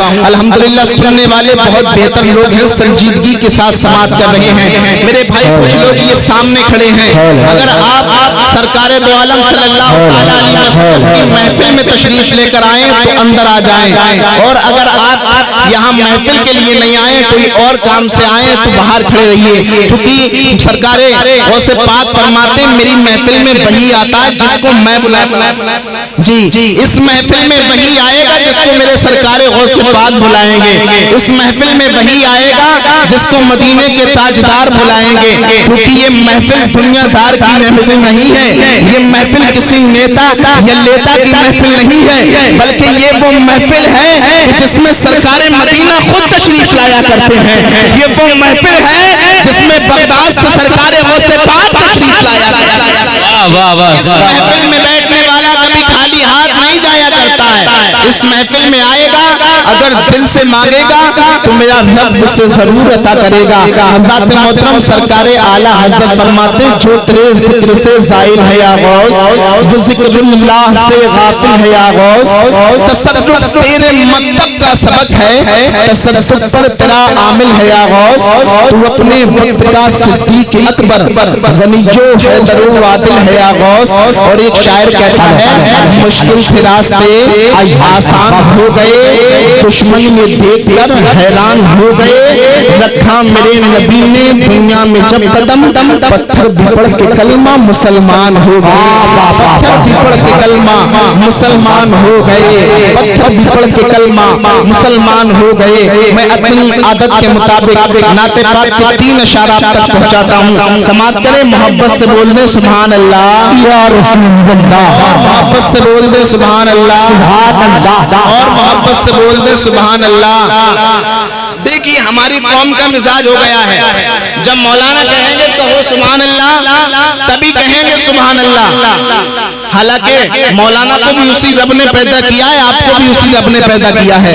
अल्हम्दुलिल्लाह सुनने वाले बहुत बेहतर लोग हैं, संजीदगी के साथ समाप्त कर रहे हैं। मेरे भाई कुछ लोग ये सामने खड़े हैं, अगर आप सरकार दो आलम सल्लल्लाहु अलैहि वसल्लम की महफिल में तशरीफ लेकर आए तो अंदर आ जाएं, और अगर आप यहाँ महफिल के लिए नहीं आए, कोई और काम से आए तो बाहर खड़े रहिए, क्योंकि सरकारे गौसे पाक फरमाते मेरी महफिल में वही आता है जिसको मैं बुलाऊं। जी, इस महफिल में वही आएगा जिसको मेरे सरकारे गौसे पाक बुलाएंगे। इस महफिल में वही आएगा जिसको मदीने के ताजदार बुलाएंगे, क्योंकि ये महफिल दुनियादार की महफिल नहीं है, ये महफिल किसी नेता या लेता की महफिल नहीं है, बल्कि ये वो महफिल है जिसमें सरकारे मदीना खुद तशरीफ लाया करते हैं। ये वो महफिल है जिसमें बगदाद से सरकारे गौसे पाक तशरीफ लाया करते हैं। इस महफिल में बैठने वाला कभी खाली हाथ नहीं जाया करता है। इस महफिल में आएगा, अगर दिल से मांगेगा तो मेरा रब उसे जरूर अता करेगा। हज़रत मोहतरम सरकारे आला हज़रत फरमाते जो तेरे जिक्र से ज़ाइल है या गौस, जो जिक्रुल्लाह से गाफिल है या गौस, तसद्दुक़ तेरे मकतब का सबक है, तसद्दुक़ पर तेरा आमिल है या गौस, तू अपने वक्त का सिद्दीक़ अकबर, गनियो हैदरो आदिल है या गौस। और एक शायर कहता है मुश्किल थे रास्ते आसान हो गए, दुश्मन ने देखकर हैरान हो गए, रखा मेरे नबी ने दुनिया में जब कदम, पत्थर बिपड़ के कलमा मुसलमान हो गए, पत्थर बिपड़ के कलमा मुसलमान हो गए, पत्थर बिपड़ के कलमा मुसलमान हो गए। मैं अपनी आदत के मुताबिक नाते पाक के 3 इशारा तक पहुंचाता हूँ। समात करें, मोहब्बत से बोल दे सुभान अल्लाह या रसूल अल्लाह, मोहब्बत से बोल दे सुभान अल्लाह, और मोहब्बत से बोल दे सुभान अल्लाह। देखिए हमारी कौम का मिजाज हो गया है, जब मौलाना कहेंगे कहो सुभान अल्लाह, तभी कहेंगे सुभान अल्लाह। हालांकि मौलाना को भी उसी रब ने पैदा किया है, आपको भी उसी रब ने पैदा किया है।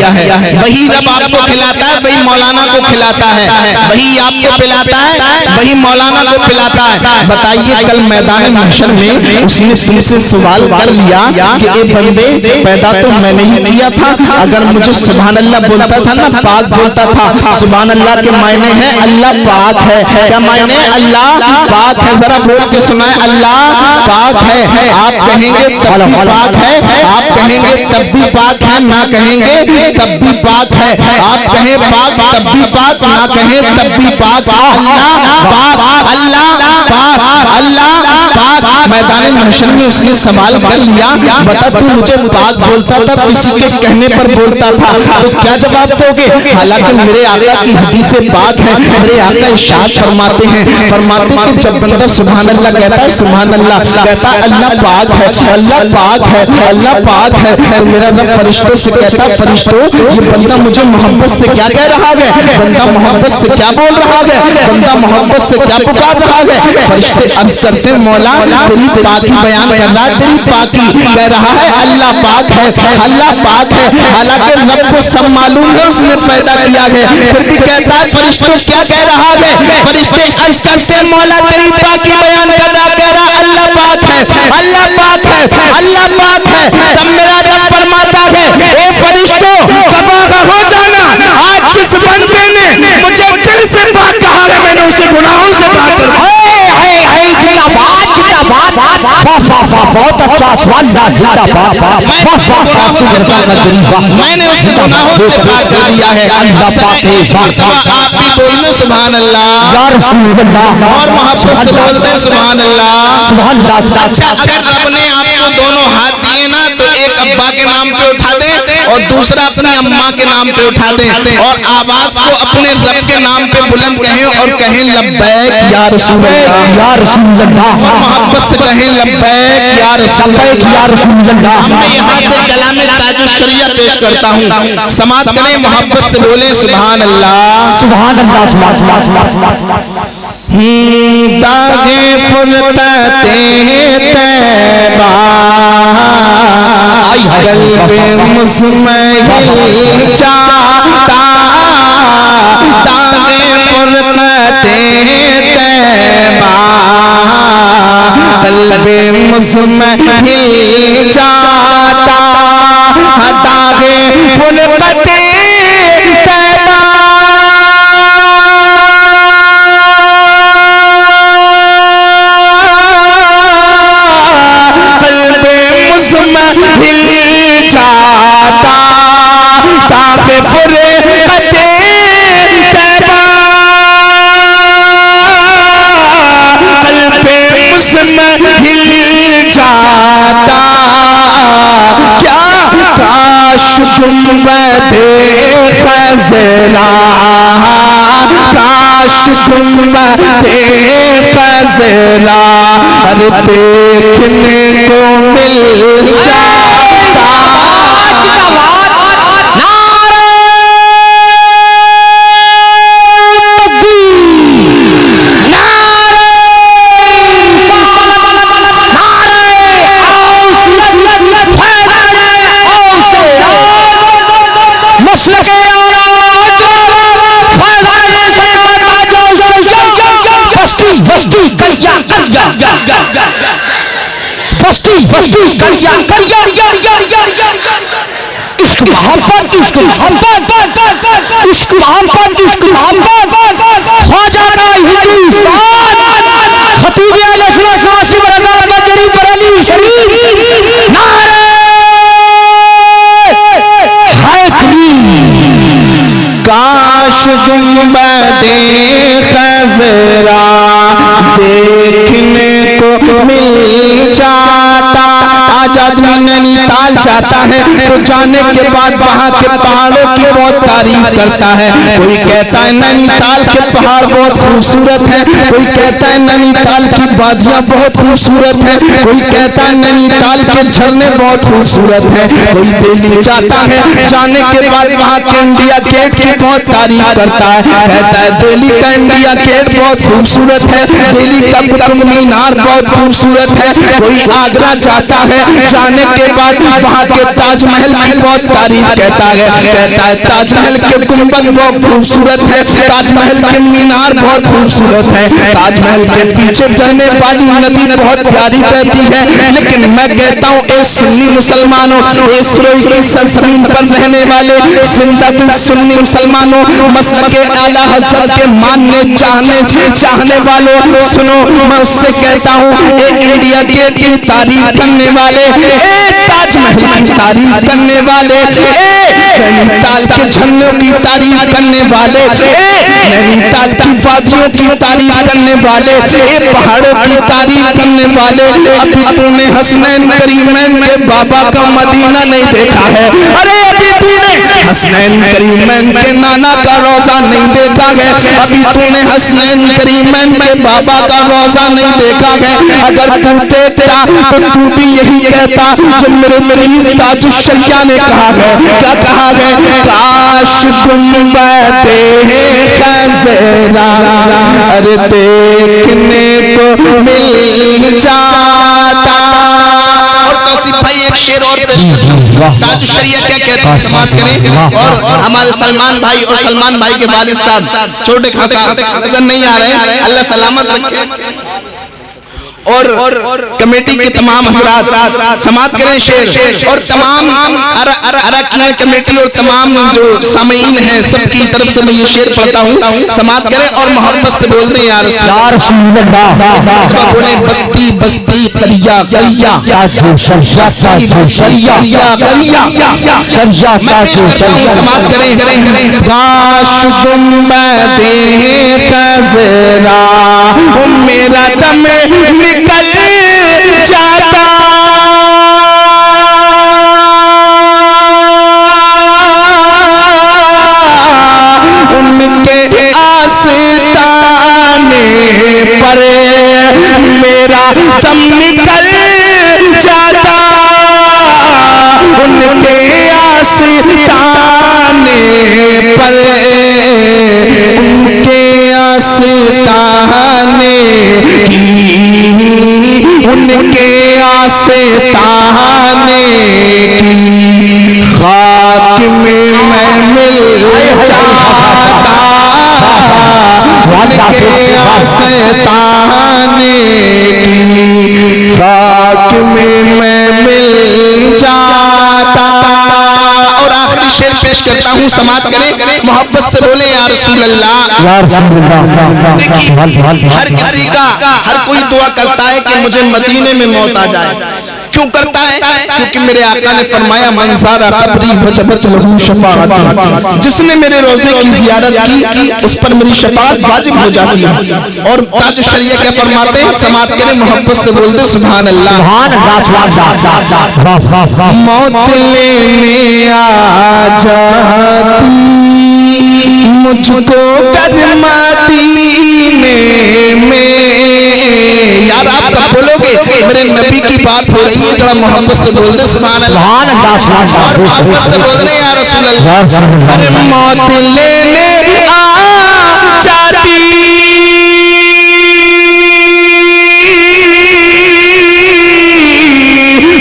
वही रब आपको खिलाता है, वही मौलाना को खिलाता है, वही आपको पिलाता है, वही मौलाना को पिलाता है। बताइए कल मैदान महशर में उसने तुमसे सवाल कर लिया कि ए बंदे पैदा तो मैंने ही किया था, अगर मुझे सुभान अल्लाह बोलता था ना, पाक बोलता था। सुभान अल्लाह के मायने हैं अल्लाह पाक है। क्या मायने? अल्लाह पाक है। जरा बोल के सुनाए, अल्लाह पाक है। आप कहेंगे तब भी पाक है, आप कहेंगे तब भी पाक है, ना कहेंगे तब भी पाक है। आप कहें पाक तब भी पाक, ना कहें तब भी पाक। अल्लाह पाक, अल्लाह पाक, अल्लाह पाक। मैदान महशर में उसने सवाल कर लिया, बता तू मुझे पाक बोलता था, किसी के कहने पर बोलता था, तो क्या जवाब दोगे? हालांकि मेरे आका की हदीसे पाक है, मेरे आका इरशाद फरमाते हैं, फरमाते कि जब बंदा सुभान अल्लाह कहता है, सुभान अल्लाह कहता है, अल्लाह पाक है, अल्लाह पाक है, अल्लाह पाक है, तो मेरा रब फरिश्तों से कहता, फरिश्तों ये बंदा मुझे मोहब्बत से क्या कह रहा है, बंदा मोहब्बत से क्या बोल रहा है, बंदा मोहब्बत से क्या पुकार रहा है। फरिश्ते अर्ज करते मौला तेरी पाकी बयान कर रहा है, तेरी पाकी कह रहा है, अल्लाह पाक है, अल्लाह पाक है। हालांकि रब को सब मालूम है, उसने पैदा किया है, फिर भी कहता है फरिश्तों क्या कह रहा है। फरिश्ते अर्ज करते मौला तेरी पाकी बयान कर रहा, कह रहा अल्लाह पाक है, अल्लाह पाक है, अल्लाह पाक है। तब मेरा रब फरमाता है, ए फरिश्तों तबाह हो जाना, आज जिस बंदे ने मुझे दिल से पाक कहा है, मैंने उसे गुनाहों से पाक कर दिया। बहुत अच्छा मैंने उसे गुनाहों से पाक कर दिया है। अल्लाह पाक है। आप भी बोलने सुभान अल्लाह और मोहब्बत से बोलते सुभान अल्लाह। अच्छा अगर रब ने आपको दोनों हाथ दिए ना, तो एक अब्बा के नाम पे उठा दे और दूसरा अपनी अम्मा के नाम पे उठा दे, और आवाज को अपने रब के नाम पे बुलंद कहें और कहें लब्बैक या रसूल अल्लाह, या रसूल अल्लाह, और मोहब्बत से कहें लब्बैक या रसूल अल्लाह। मैं यहाँ से कलाम ताजुश शरिया पेश करता हूँ, समात करें, मोहब्बत से बोले सुभान अल्लाह, सुभान अल्लाह। दागे फुरते तैबा कल्बे मुस्महिल चाहता, दागे फुरते तैबा कल्बे मुस्महिल चाहता, दागे फुरते खज़रा, काश गुंबदे खज़रा अरे देखने को मिल जाता। इश्क मोहब्बत, इश्क मोहब्बत, इश्क मोहब्बत, इश्क मोहब्बत, ख्वाजा का हिंदुस्तान, खतीब आले सुन्नत नासिर रज़ा बजरी बरेली शरीफ, नारे हैदरी। काश गुंबदे खज़रा देखने को मिल जाता। आज आदमी नैनीताल जाता है तो जाने के बाद वहाँ के पहाड़ों की बहुत तारीफ करता है। कोई कहता है नैनीताल के पहाड़ बहुत खूबसूरत है, कोई कहता है नैनीताल की वादियाँ बहुत खूबसूरत है, कोई कहता है नैनीताल के झरने बहुत खूबसूरत है। कोई दिल्ली जाता है, जाने के बाद वहाँ के इंडिया गेट की बहुत तारीफ करता है, कहता है दिल्ली का इंडिया गेट बहुत खूबसूरत है, दिल्ली का कुतुब मीनार बहुत खूबसूरत है। कोई आगरा जाता है, जाने के बाद वहाँ के ताजमहल की बहुत तारीफ कहता है, कहता है ताजमहल के गुंबद बहुत खूबसूरत है, ताजमहल के मीनार बहुत खूबसूरत है, ताजमहल के पीछे बहने वाली नदी बहुत प्यारी बहती है। लेकिन मैं कहता हूँ ए सुन्नी मुसलमानों, ए सुरोई की सरजमीन पर रहने वाले जिंदत सुन्नी मुसलमानों, मसलक आला हज़रत के मानने चाहने वालों, सुनो मैं उससे कहता हूँ एक इंडिया गेट की तारीफ करने वाले, एक ताजमहल की तारीफ करने वाले, नैनीताल के झरनों की तारीफ करने वाले, नैनीताल की वादियों की तारीफ करने वाले, पहाड़ों की तारीफ करने वाले, अभी तूने हसनैन करीमैन के बाबा का मदीना नहीं देखा है। अरे अभी तूने हसनैन करीमैन के नाना का रोजा नहीं देखा है, अभी तूने हसनैन करीमैन के बाबा का रोजा नहीं देखा है। अगर तू देखता तो तू भी यही कहता जो मेरे मरीज ताजुश्शरिया ने कहा है। क्या कहा है? काश गुंबदे खज़रा अरे देखने को मिल जाता। और तौसीफ भाई एक शेर और ताजुश्शरिया क्या कहते हैं समाप्त करें। और हमारे सलमान भाई और सलमान भाई के वालिद साहब छोटे खासा नजर नहीं आ रहे, अल्लाह सलामत रखे। और कमेटी के तमाम हजरात समाप्त करें शेर। और तमाम अरकान कमेटी और तमाम जो सामीन हैं सबकी तरफ से मैं ये शेर पढ़ता हूँ, समाप्त करें और मोहब्बत से बोलते हैं यार बोले बस्ती बस्ती करिया करिया समाप्त करें। काश गुंबदे खज़रा मेरा दम निकल जाता, उनके आस्ताने पर मेरा दम निकल जाता, उनके आस्ताने पर उनके आस्ताने की उनके आस्ताने की खाक में मैं मिल जाता, उनके आस्ताने की खाक में मैं मिल जाता। और आखिरी शेर पेश करता हूँ, समाप्त करें, मोहब्बत से बोले या रसूल अल्लाह। हर किसी का हर कोई दुआ करता है कि मुझे मदीने में मौत आ जाए, क्यों करता है? क्योंकि मेरे आका ने फरमाया मन ज़ारा क़ब्री वजबत लहू शफ़ाअती, जिसने मेरे रोज़े की ज़ियारत की उस पर मेरी शफ़ाअत वाजिब हो जाती है। और ताज शरीयत क्या फरमाते हैं? समात करें, मोहब्बत से बोल दे सुभान अल्लाह। मौत लेने आ जाती मुझको करमा दीने में। यार आप कब बोलोगे? मेरे नबी की बात हो रही है, थोड़ा मोहब्बत से बोल दे सुभान अल्लाह। और मोहब्बत से बोल दे या रसूल अल्लाह। अरे मौत लेने आ जाती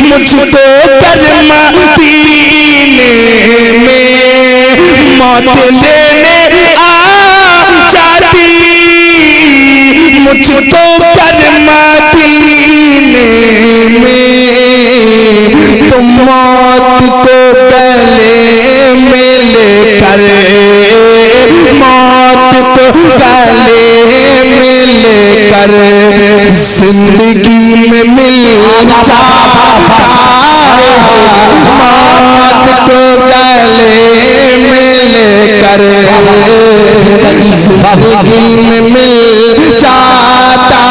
मुझको करमा दीने में, मौत लेने आ जाती मुझको करमा दीने में। तुम मौत को गले में लेकर, मौत को गले में लेकर जिंदगी में मिल जाता, मौत को गले में लेकर जिंदगी में मिल जाता।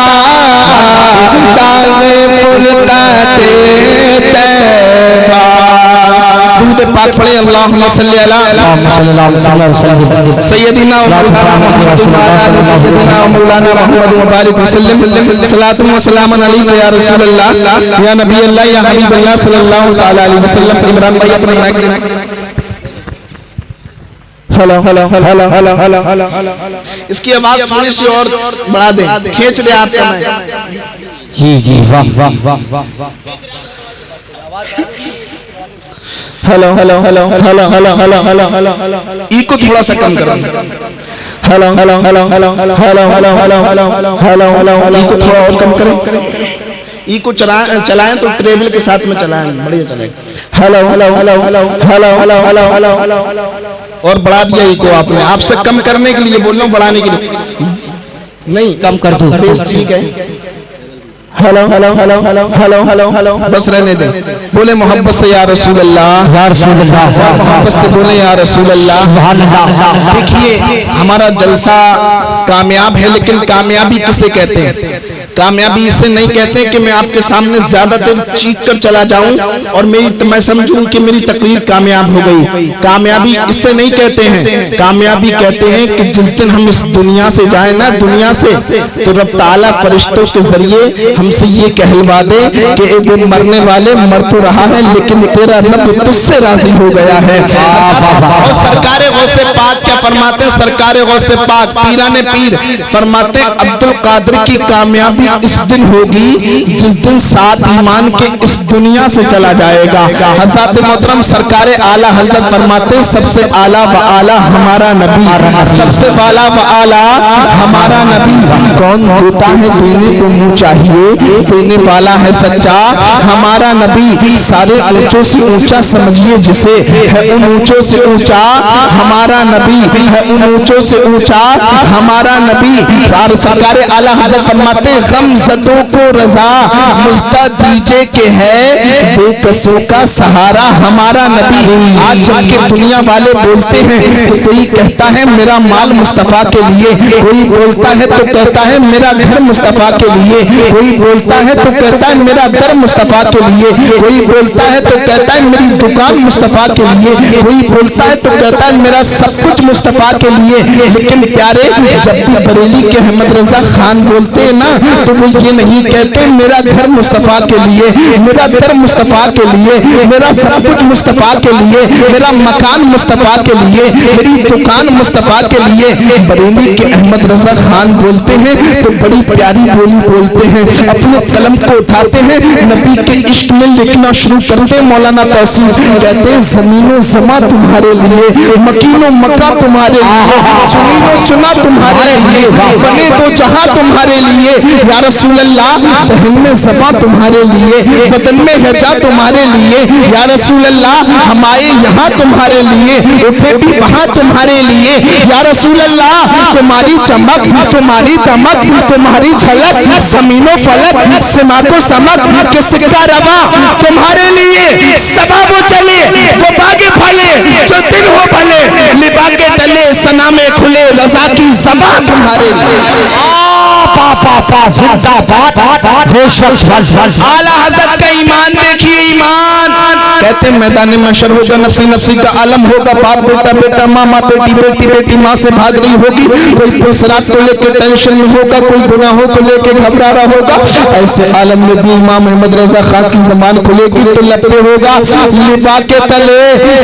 दागे फुरकाते तैबा, दुरूद पाक पढ़े अल्लाहुम्मा सल्ली अला सय्यदिना मौलाना मुहम्मद व बारिक वसल्लम। सलातु व सलामन अलैका या रसूल अल्लाह या नबी अल्लाह या हबीब अल्लाह सल्लल्लाहु तआला अलैहि वसल्लम। इमरान भाई अपना mic hello hello hello hello hello hello. इसकी आवाज थोड़ी सी और बढ़ा दें, खींच दे आपका माइक। जी जी वाह वाह वाह वाह। Hello hello hello hello hello hello hello hello hello. ई को थोड़ा सा कम करो। Hello hello hello hello hello hello hello hello hello hello hello. ई को थोड़ा और कम करें। ई को चलाएं तो ट्रेबल के साथ में चलाएं, बढ़िया चलेगा। Hello hello hello hello hello hello hello hello hello. और बढ़ा दिया ई को आपने, आपसे कम करने के लिए बोल रहा हूँ, बढ़ाने के लिए नहीं। कम कर दो, ठीक है। Hello hello hello hello hello hello hello, बस रहने दे। बोले मोहब्बत से या रसूल अल्लाह, या रसूल अल्लाह, मोहब्बत से बोले या रसूल अल्लाह। देखिए हमारा जलसा कामयाब है, लेकिन कामयाबी किसे कहते हैं? कामयाबी इससे नहीं कहते कि मैं आपके सामने ज्यादा देर चीख कर चला जाऊं और मैं समझूं कि मेरी तकरीर कामयाब हो गई। कामयाबी इससे नहीं कहते हैं। कामयाबी कहते हैं कि जिस दिन हम इस दुनिया से जाए ना, दुनिया से, तो रब ताला फरिश्तों के जरिए हमसे ये कहलवा दे कि एक मरने वाले मर तो रहा है लेकिन तेरा रब तुझसे राजी हो गया है। और सरकारे गौसे पाक क्या फरमाते हैं? सरकारे गौसे पाक पीराने पीर फरमाते हैं अब्दुल कादिर की कामयाबी इस दिन होगी जिस दिन साथ ईमान के इस दुनिया से चला जाएगा। हज़रत मोहतरम सरकारे आला हज़रत फरमाते हैं सबसे आला व आला हमारा नबी, सबसे वाला व आला हमारा नबी। कौन देता है देने को मुँह चाहिए, देने वाला है सच्चा हमारा नबी। सारे ऊंचों से ऊंचा समझिए जिसे, है उन ऊंचों से ऊंचा हमारा नबी, है उन ऊंचों से ऊंचा हमारा नबी। सरकारे आला हज़रत फरमाते हैं गमज़दों को रज़ा मुस्ता दीजे के है बेकसों का सहारा हमारा नबी। आज जबकि दुनिया वाले बोलते हैं तो कोई कहता है मेरा माल मुस्तफ़ा के लिए, कोई बोलता है तो कहता है मेरा घर मुस्तफ़ा के लिए, कोई बोलता है तो कहता है मेरा दर मुस्तफ़ा के लिए, कोई बोलता है तो कहता है मेरी दुकान मुस्तफ़ा के लिए, कोई बोलता है तो कहता है मेरा सब कुछ मुस्तफ़ा के लिए। लेकिन प्यारे जब भी बरेली के अहमद रजा खान बोलते हैं ना तो वो ये नहीं कहते मेरा घर मुस्तफ़ा के लिए, मेरा दर मुस्तफ़ा के लिए, मेरा सब कुछ मुस्तफ़ा के लिए, मेरा मकान मुस्तफ़ा के लिए, मेरी दुकान मुस्तफ़ा के लिए। बरेली के अहमद रजा खान बोलते हैं तो बड़ी प्यारी बोली बोलते हैं, अपने कलम को उठाते हैं नबी के इश्क में लिखना शुरू करते हैं। मौलाना तौसीफ कहते हैं जमीनो जमा तुम्हारे लिए, मकीनो मका तुम्हारे लिए, चुनीनो चुना तुम्हारे लिए, बने तो जहां तुम्हारे लिए या रसूल अल्लाह। दहन में ज़बां तुम्हारे लिए, बदन में रजा तुम्हारे लिए या रसूल अल्लाह। हम आए यहाँ तुम्हारे लिए, उठे भी वहाँ तुम्हारे लिए या रसूल अल्लाह। तुम्हारी चमक, तुम्हारी दमक, तुम्हारी झलक, ज़मीनो फलक पलट सिमा को समक के सिक्का रवा तुम्हारे लिए सबा वो चले वो बागे फले जो दिन हो भले लिबा के तले सना में खुले रजा की सबा तुम्हारे लिए। आला हज़रत का ईमान देखिए, ईमान कहते मैदान महशर होगा, नफसी नफसी का आलम होगा, बाप बेटा बेटा माँ माँ बेटी बेटी बेटी माँ से भाग रही होगी, कोई पुलसरात को लेकर टेंशन में होगा, कोई गुनाहों को लेकर घबरा रहा होगा। ऐसे आलम में भी इमाम अहमद रजा खान की ज़बान खुलेगी तो लपटे होगा लिबा के तले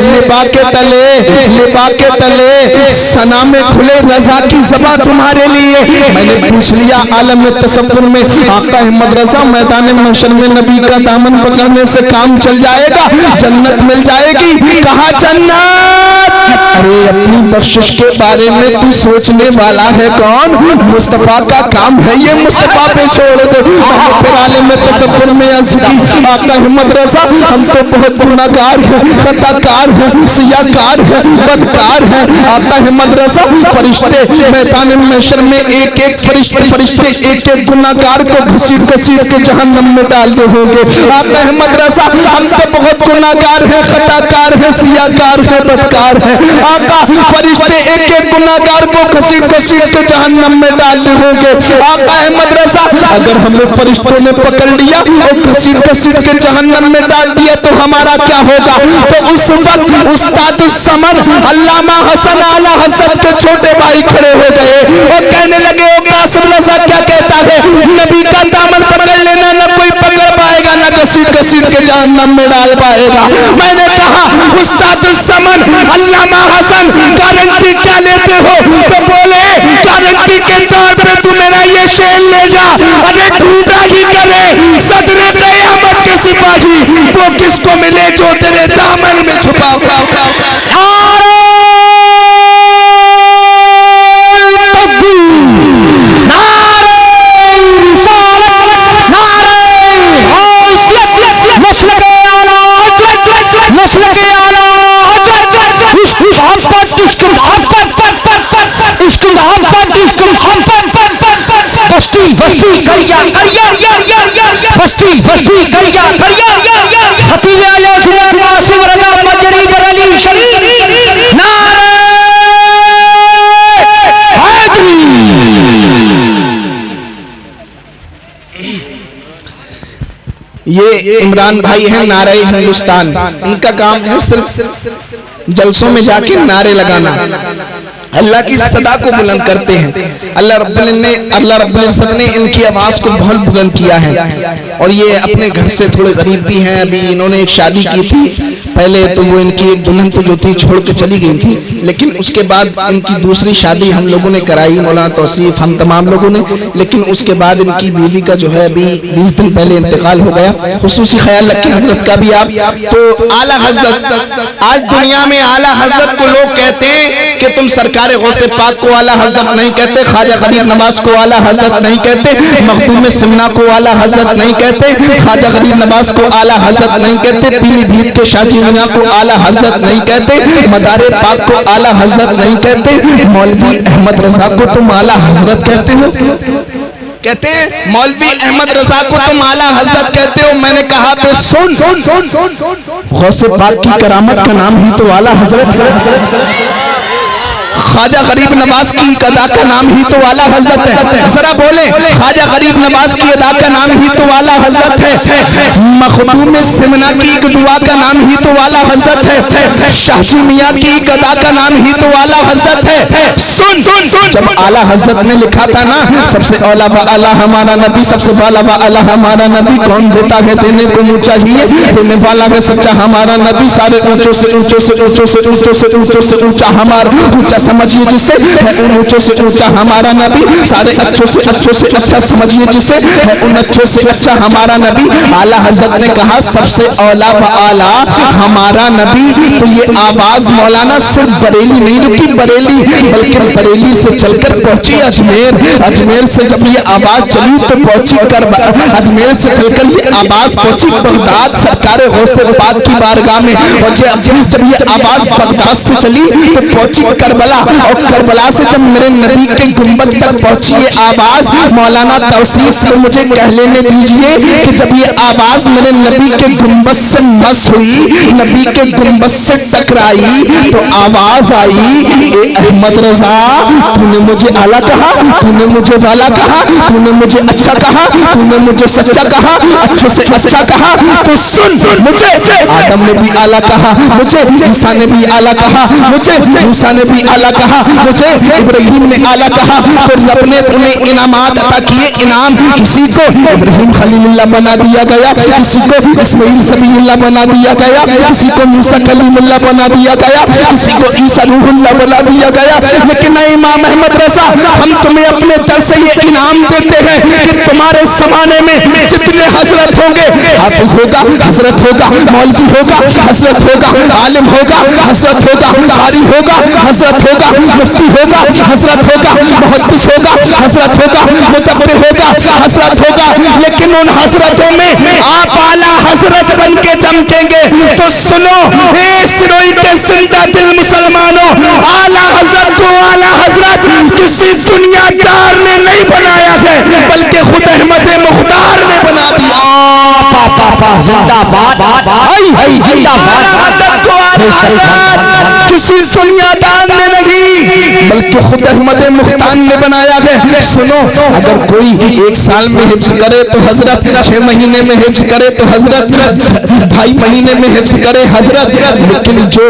लिबा के तले लिबा के तले सना में खुले रजा की ज़बान तुम्हारे लिए। मैंने पूछ लिया आलम में तसव्वुर में आका अहमद रजा मैदान महशर में नबी का दामन पकड़ने से काम चल जाएगा, जन्नत मिल जाएगी। कहा जन्नत? अरे अपनी बख्शिश के बारे में तू सोचने वाला है कौन? मुस्तफा का काम है ये, मुस्तफा पे छोड़ दे। फिर आलम में तसव्वुर में आका अहमद रजा हम तो बहुत गुनाहगार हैं, खताकार हैं, सियाकार हैं, बदकार हैं। आका अहमद रजा फरिश्ते मैदान महशर में एक एक फरिश्ते एक एक गुनाहगार को घसीट घसीट के जहन्नम में डाल दे होंगे। आका अहमद रजा हम तो बहुत गुनाहगार हैं, खताकार हैं, सियाकार हैं, बदकार हैं। आका फरिश्ते एक एक गुनाहगार को घसीट घसीट के जहन्नम में डाल दे होंगे। आका अहमद रजा अगर हमें फरिश्तों ने पकड़ लिया और घसीट घसीट के जहन्नम में डाल दिया तो हमारा क्या होगा? तो उस वक्त उस्ताद समन अल्लामा हसन आला हज़रत के छोटे भाई खड़े हो गए और कहने लगे ओ कासिम रजा क्या कहता है? नबी का दामन पकड़ लेना, न कोई पकड़ पाएगा, न घसीट घसीट के जहन्नम में डाल पाएगा। मैंने कहा उस्ताद समन अल्लामा हसन गारंटी क्या लेते हो? तो बोले गारंटी के तौर पे तू मेरा ये शेर ले जा। अरे ढूंढा ही करे सदरे क़यामत के सिपाही वो किसको मिले जो तेरे दामन में छुपा हुआ। बस्ती करिया बस्ती करिया हकीम आले सुना कासिम रजा मजरी बरली शरीफ नारे हैदरी। ये इमरान भाई हैं नारे हिंदुस्तान, इनका काम है सिर्फ जलसों में जाके नारे लगाना, अल्लाह की सदा को बुलंद करते हैं। अल्लाह रब्बुल इज्जत ने इनकी आवाज़ को बहुत बुलंद किया है। और ये अपने घर से थोड़े गरीब भी हैं। अभी इन्होंने एक शादी की थी पहले, तो वो इनकी एक दुल्हन तो जो थी छोड़ के चली गई थी, लेकिन उसके बाद इनकी दूसरी शादी हम लोगों ने कराई, मौलाना तौसीफ हम तमाम लोगों ने। लेकिन उसके बाद इनकी बीवी का जो है अभी 20 दिन पहले इंतकाल हो गया। खुसूसी ख्याल रखें हजरत का भी आप। तो आला हजरत, आज दुनिया में आला हजरत को लोग कहते हैं कि तुम सरकार गौसे पाक को आला हजरत नहीं कहते, ख्वाजा गरीब नवाज को आला हजरत नहीं कहते, मखदूम सिमना को आला हजरत नहीं कहते, ख्वाजा गरीब नवाज को आला हजरत नहीं कहते, पीलीभीत के शाजी मियां को आला हजरत नहीं कहते, मदारे पाक को आला हजरत नहीं कहते, मौलवी अहमद रजा को तुम आला हजरत कहते हो। कहते हैं मौलवी अहमद रजा को तुम आला हजरत कहते हो। मैंने कहा तो सुन, गौसे पाक की करामत का नाम ही तो आला हजरत है। ख्वाजा गरीब नवाज की अदा का नाम ही तो आला हजरत है। जरा बोले ख्वाजा गरीब नवाज की अदा का नाम ही तो आला हजरत है। मखदूम सिमना की दुआ का नाम ही तो आला हजरत है। शाहजी मियां की अदा का नाम ही तो आला हजरत है। सुन, जब आला हजरत ने लिखा था ना, सबसे औला व आला हमारा नबी, सबसे वाला व आला हमारा नबी, कौन देता है देने को मुँह चाहिए, देने वाला है सच्चा हमारा नबी, सारे ऊंचों से ऊंचों से ऊंचों से ऊंचों से ऊंचों से ऊंचा हमारा, ऊंचा समझिए जिसे है उन ऊंचों से ऊंचा हमारा नबी, सारे अच्छों से अच्छा समझिए जिसे है उन अच्छों से अच्छा हमारा नबी। आला हजरत ने कहा सबसे औला व आला हमारा नबी। तो ये आवाज मौलाना सिर्फ बरेली नहीं रुकी बरेली, बल्कि बरेली से चलकर पहुंची अजमेर, अजमेर से जब ये आवाज चली तो पहुंची अजमेर से चलकर ये आवाज पहुंची बगदाद सरकार गौसे पाक की बारगाह में। और जब ये आवाज बगदाद से चली तो पहुंची करबला और करबला से जब मेरे नबी के गुंबद तक पहुंची ये आवाज, मौलाना तौसीफ तो मुझे कह लेने दीजिए कि जब ये आवाज मेरे नबी के गुंबद से मस हुई, नबी के गुंबद से टकराई, तो आवाज आई, ए अहमद रजा, तूने मुझे आला कहा, तूने मुझे वाला कहा, तूने मुझे अच्छा कहा, तूने मुझे सच्चा कहा, अच्छे से अच्छा कहा, तो सुन, मुझे आदम ने भी आला कहा, मुझे ईसा ने भी आला कहा, मुझे मूसा ने भी आला कहा, मुझे इब्राहिम ने आला कहा, तो रब ने उन्हें इनामात अता किए। इनाम, किसी को इब्राहिम खलीलुल्लाह बना दिया गया, किसी को इस्माइल सबीउल्लाह बना दिया गया, किसी को मूसा कलीमुल्लाह बना दिया गया, किसी को ईसा रूहुल्लाह बना दिया गया। लेकिन इमाम अहमद रजा, हम तुम्हें अपने दर से ये इनाम देते हैं कि तुम्हारे जमाने में जितने हजरत होंगे, हाफिज होगा, हजरत होगा, मौलवी होगा, हजरत होगा, आलिम होगा, हजरत होगा, कारी होगा, हजरत होगा, मुफ्ती होगा, हजरत होगा, मुहद्दिस होगा, हजरत होगा, मुतब्बिर होगा, हजरत होगा। लेकिन उन हजरतों में आप आला हजरत बन के चमकेंगे। तो सुनो सिरोई के जिंदा दिल मुसलमानों, आला हजरत को आला हजरत किसी दुनियादार ने नहीं बनाया है, बल्कि खुद अहमद मुख्तार ने बना दिया। जिंदाबाद, जिंदाबाद को आला हजरत किसी दुनियादार ने नहीं, बल्कि खुद अहमद मुख्तार ने बनाया है। सुनो, अगर कोई 1 साल में हिफ्ज करे तो हजरत, 6 महीने में हिफ्ज करे तो हजरत, 2.5 महीने में हिफ्ज करे हजरत, लेकिन जो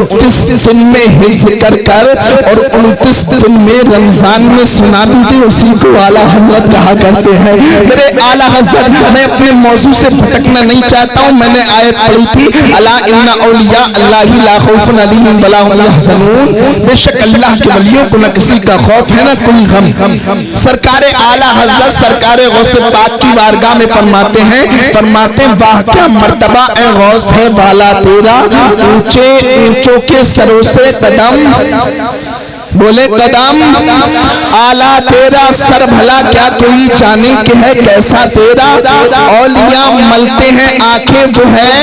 29 दिन में हिफ्ज कर कर और 29 दिन में रमजान में सुना भी दे, उसी को आला हजरत कहा करते हैं। मेरे आला हजरत, मैं अपने मौजू से भटकना नहीं चाहता हूँ। मैंने आयत पढ़ी थी, अला इन्ना औलिया अल्लाहि ला खौफुन अलैहिम वला हुम यहज़नून, बेशक अल्लाह के वलियों को न किसी का खौफ है न कोई गम। सरकारे आला हजरत सरकारे गौसे पाक की बारगाह में फरमाते वाह क्या मर्तबा ए गौस है वाला तेरा, ऊंचे ऊंचों के सरों से कदम, बोले कदम आला तेरा, सर भला क्या कोई जाने के है कैसा तेरा, औलिया मलते हैं आंखें वो है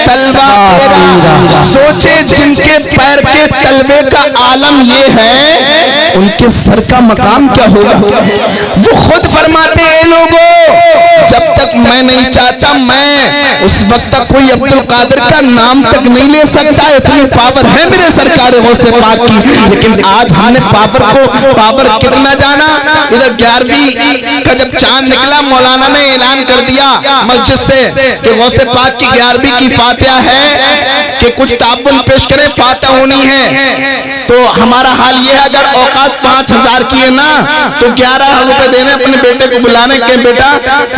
तलवा तेरा, सोचे जिनके पैर के तलवे का आलम ये है, उनके सर का मकाम क्या होगा। वो खुद फरमाते हैं लोगों, जब तक मैं नहीं चाहता मैं उस वक्त तक कोई अब्दुल कादिर का नाम तक नहीं ले सकता, इतनी पावर है मेरे सरकार गौसे पाक की। लेकिन आज हमने पावर कितना जाना। इधर 11वीं का जब चांद निकला, मौलाना ने ऐलान कर दिया मस्जिद से कि गौसे पाक की 11वीं की फातिहा है कि कुछ ताबुल पेश करें, फातिहा होनी है। तो हमारा हाल ये है, अगर औकात 5000 की है ना, तो 11 रुपए देने अपने बेटे को बुलाने के, बेटा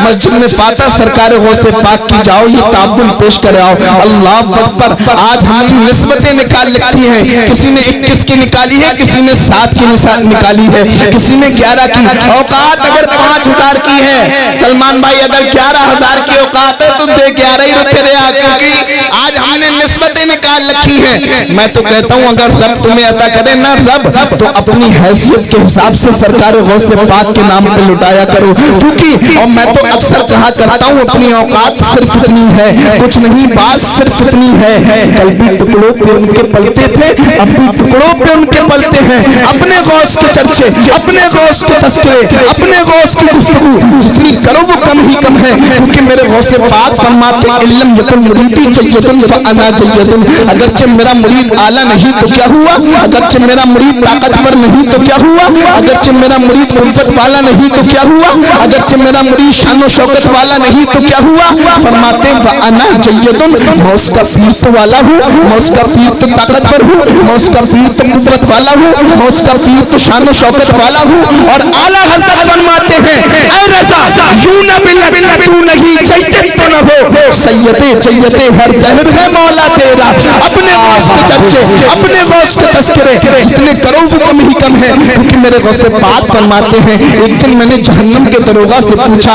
मस्जिद में फातिहा सरकार गौसे पाक की जाओ, ये ताबुल पेश कर आओ। अल्लाह अकबर। आज हमने निस्बतें निकाल रखी हैं, किसी ने 21 की निकाली है, किसी ने 7 की निकाली है, किसी ने 11 की। औकात अगर 5000 की है, सलमान भाई अगर 11000 की औकात है तो दे 11 ही रुपए दे, क्योंकि आज हमने निस्बतें निकाल रखी है। मैं तो कहता हूँ अगर रब तुम्हें अता करे ना रब, तो अपनी हैसियत के हिसाब से सरकार गौसे पाक के नाम पे लुटाया करो। क्योंकि और मैं तो अक्सर कहा करता हूँ, अपनी औकात सिर्फ इतनी है, कुछ नहीं, बात सिर्फ इतनी है। कल भी टुकड़ों पे उनके पलते थे, अब भी टुकड़ों पे उनके पलते हैं। अपने गौस के चर्चे, अपने गौस के तस्करे, अपने गौस की गुफ्तगू जितनी करो वो कम ही कम है। क्योंकि मेरे गौसे पाक फरमाते इल्लम यकुन मुरीदी जय्यदुन फअना जय्यदुन, अगरचे मेरा मुरीद आला नहीं तो क्या हुआ, अगरचे मेरा मुरीद ताकतवर नहीं तो क्या हुआ, अगरचे मेरा मुरीद कुव्वत वाला नहीं तो क्या हुआ, अगरचे मेरा मुरीद शान शौकत वाला नहीं तो क्या हुआ। फरमाते फअना जय्यदुन, मैं उसका पीर तो वाला हूँ, मैं उसका पीर तो ताकतवर हूँ, मैं उसका पीर तो कुव्वत वाला हूँ, मैं उसका पीर तो शान शौकत वाला हूँ। और आला हजरत फरमाते हैं ऐ रज़ा यूं न बिल्ला तू नहीं जय्यद तो न हो, सैयदे जय्यदे हर दहर है मौला तेरा। अपने गौस के चर्चे, अपने गौस के तस्करे जितने करो वो कम ही कम है। क्योंकि मेरे गौसे पाक फरमाते हैं एक दिन मैंने जहन्नम के दरोगा से पूछा,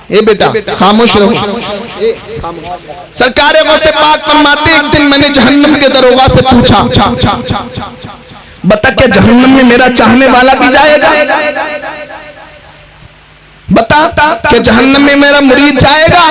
ए बेटा खामोश रहो, सरकार गौसे पाक फरमाते एक दिन मैंने जहन्नम के दरोगा से पूछा, बता क्या जहन्नम में मेरा चाहने वाला भी जाएगा, बता कि जहन्नम में मेरा मुरीद जाएगा?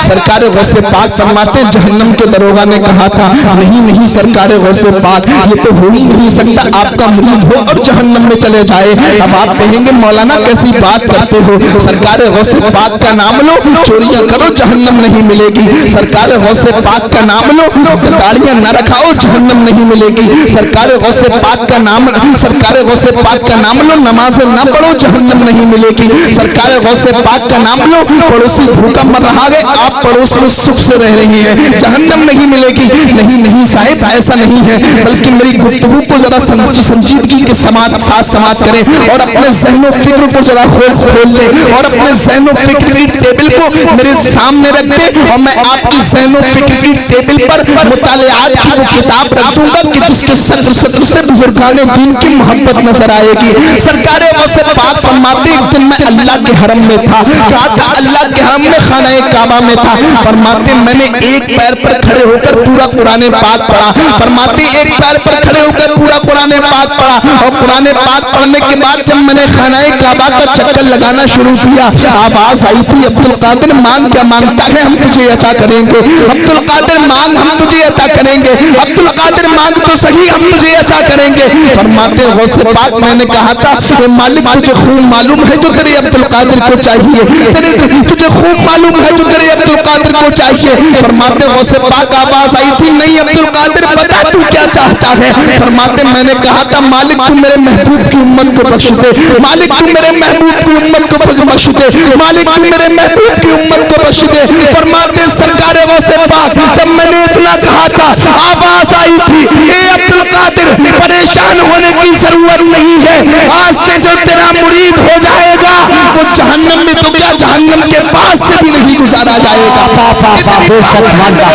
सरकार गौसे पाक फरमाते जहन्नम के दरोगा ने कहा था नहीं नहीं सरकार गौसे पाक, ये तो हो ही नहीं सकता आपका मुरीद हो और जहन्नम में चले जाए। अब आप कहेंगे मौलाना कैसी बात करते हो, सरकार गौसे पाक का नाम लो, चोरियां करो, जहन्नम नहीं मिलेगी। सरकार गौसे पाक का नाम लो, गाड़ियां न रखाओ, जहन्नम नहीं मिलेगी। सरकार गौसे पाक का नाम, सरकार गौसे पाक का नाम लो, नमाज़ें न पढ़ो, जहन्नम नहीं मिलेगी। सरकार गौसे पाक का नाम लो, पड़ोसी भूखा मर रहा है, आप पड़ोस में सुख से रह रही हैं, जहन्नम नहीं मिलेगी। नहीं नहीं साहिब ऐसा नहीं है, बल्कि मेरी गुफ्तगू को जरा संजीदगी के साथ समाप्त करें और अपने ज़हनो फिक्र को जरा खोल लें और अपने ज़हनो फिक्र की टेबल को मेरे सामने रख दें और मैं आपकी ज़हनो फिक्र की टेबल पर मुतालियात की वो किताब रख दूंगा कि जिसके सत्र से बुजुर्गाने दीन की मोहब्बत नजर आएगी। सरकार गौसे पाक फरमाते एक दिन मैं अल्लाह के हरम में था, कहा था अल्लाह के हरम में खाना काबा में था। फरमाते मैंने एक पैर पर खड़े होकर पूरा कुरान पाक पढ़ा। फरमाते एक पैर पर खड़े होकर पूरा कुरान पाक पढ़ा और कुरान पाक पढ़ने के बाद जब मैंने खाना काबा का चक्कर लगाना शुरू किया, आवाज आई थी अब्दुल कादिर मांग, क्या मांगता है हम तुझे अता करेंगे। अब्दुल कादिर मांग, हम तुझे अता करेंगे। अब्दुल कादिर मांग तो सही, हम तुझे अता करेंगे। फरमाते गौसे पाक मैंने कहा था मालिक तुझे खूब मालूम है जो तेरे अब्दुल कादिर को चाहिए, तुझे खूब मालूम है जो तेरे अब्दुल कादिर को चाहिए। फरमाते गौसे पाक आवाज आई थी नहीं अब्दुल कादिर बता तू क्या चाहता है। फरमाते मैंने कहा था मालिक तू मेरे महबूब की उम्मत को बख्श दे, मालिक तू मेरे महबूब की उम्मत को बख्श दे, मालिक तू मेरे महबूब की उम्मत को बख्श दे। फरमाते सरकार गौसे पाक जब मैंने इतना कहा था आवाज आई थी ए अब्दुल कादिर परेशान होने की जरूरत नहीं है, आज से जो तेरा मुरीद हो जाएगा वो जहन्नम में तो क्या जहन्नम के पास से भी नहीं गुजारा जाएगा।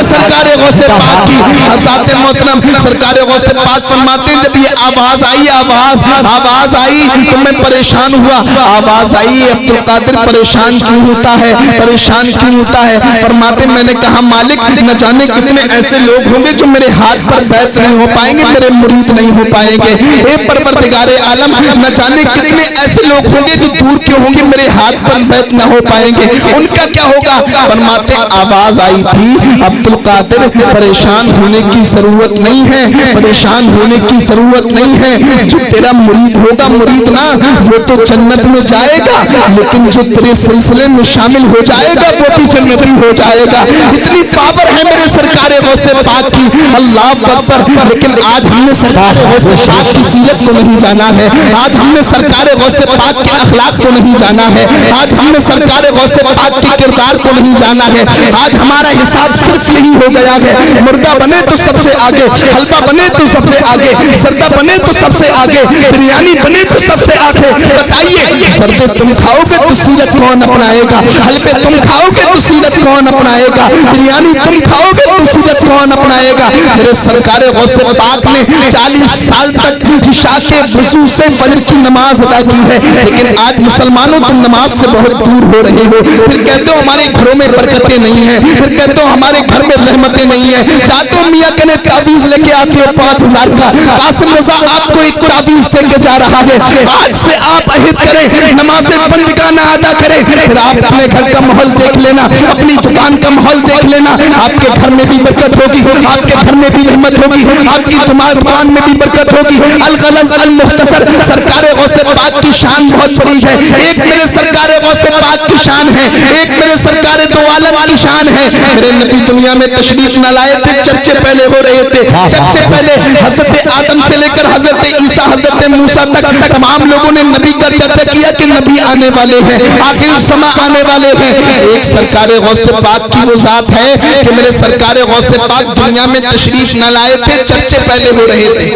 सरकार गौसे पाक की हज़रत मोहतरम सरकार गौसे पाक फरमाते जब ये आवाज आई तो मैं परेशान हुआ। आवाज आई अब्दुल कादिर परेशान क्यों होता है, परेशान क्यों होता है। फरमाते मैंने कहा मालिक न जाने कितने ऐसे लोग होंगे जो मेरे हाथ पर बैत नहीं हो पाएंगे, मेरे मुरीद नहीं हो पाएंगे। ए परवरदिगारे आलम न जाने कितने ऐसे लोग होंगे जो दूर के होंगे, मेरे हाथ पर बैत न हो पाएंगे, उनका क्या होगा। फरमाते आवाज आई थी अब्दुल कादिर परेशान होने की जरूरत नहीं है, परेशान होने की जरूरत नहीं है। जो तेरा मुरीद होगा, मुरीद ना वो तो जन्नत में जाएगा, लेकिन जो तेरे सिलसिले में शामिल हो जाएगा वो भी जन्नती हो जाएगा। इतनी पावर है मेरे सरकार गौसे पाक की, अल्लाह अकबर। लेकिन आज हमने सरकार गौसे पाक की सीरत को नहीं जाना है, आज हमने सरकार गौसे पाक के अखलाक को नहीं जाना है, आज हमने सरकार गौसे पाक के किरदार को नहीं जाना है। आज हमारा हिसाब सिर्फ यही हो गया है मुर्गा बने तो सबसे आगे, हलवा बने तो सबसे आगे, सरदा बने तो सबसे आगे, बिरयानी बने तो सबसे आगे। बताइए सरदे तुम खाओगे तो सीरत कौन अपनाएगा, हलवे तुम खाओगे तो सीरत कौन अपनाएगा, बिरयानी तुम खाओगे तो सीरत कौन अपनाएगा। मेरे सरकार गौसे पाक ने 40 साल तक इशा के वुज़ू से फजर की नमाज अदा की है, लेकिन आज मुसलमानों तुम नमाज से बहुत दूर हो रहे हो। फिर कहते हो हमारे घरों में बरकतें नहीं है, फिर कहते हो हमारे घर में रहमतें नहीं है। जाते हो मियाँ के तावीज लेके आते हो 5000 का, कासिम रजा आपको एक तावीज देके जा रहा है। आज से आप अहिद करें नमाज़ें बंदगाना अदा करें, फिर आप अपने घर का माहौल देख लेना, अपनी दुकान का माहौल देख लेना, आपके घर में भी बरकत होगी, आपके घर में भी रहमत होगी, आपकी दुकान में भी बरकत होगी। अल गलज़ अल मुख्तसर सरकार गौसे पाक की शान बहुत बड़ी है। एक मेरे सरकार गौसे पाक की शान है, एक मेरे सरकार दो आलम की शान है। मेरे नबी दुनिया में तशरीफ न लाए थे, चर्चे पहले हो रहे थे, चर्चे पहले हजरत आदम से लेकर हजरत ईसा हजरत मूसा तक तमाम लोगों ने नबी का चर्चा किया कि नबी आने वाले हैं, आखिर समा आने वाले हैं। एक सरकार गौसे पाक की वो जात है कि मेरे सरकार गौसे पाक दुनिया में तशरीफ न लाए थे, चर्चे पहले हो रहे थे,